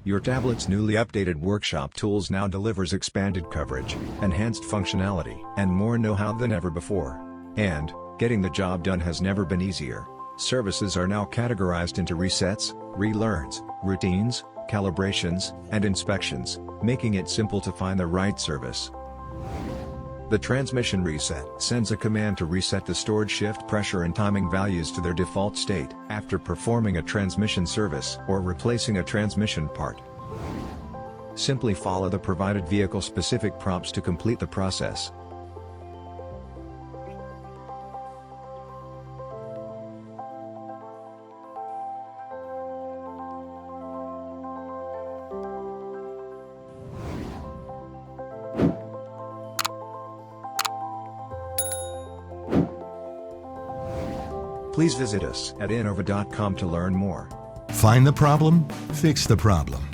Your tablet's newly updated workshop tools now delivers expanded coverage, enhanced functionality, and more know-how than ever before. And, getting the job done has never been easier. Services are now categorized into resets, relearns, routines, calibrations, and inspections, making it simple to find the right service. The transmission reset sends a command to reset the stored shift pressure and timing values to their default state after performing a transmission service or replacing a transmission part. Simply follow the provided vehicle-specific prompts to complete the process. Please visit us at Innova.com to learn more. Find the problem, fix the problem.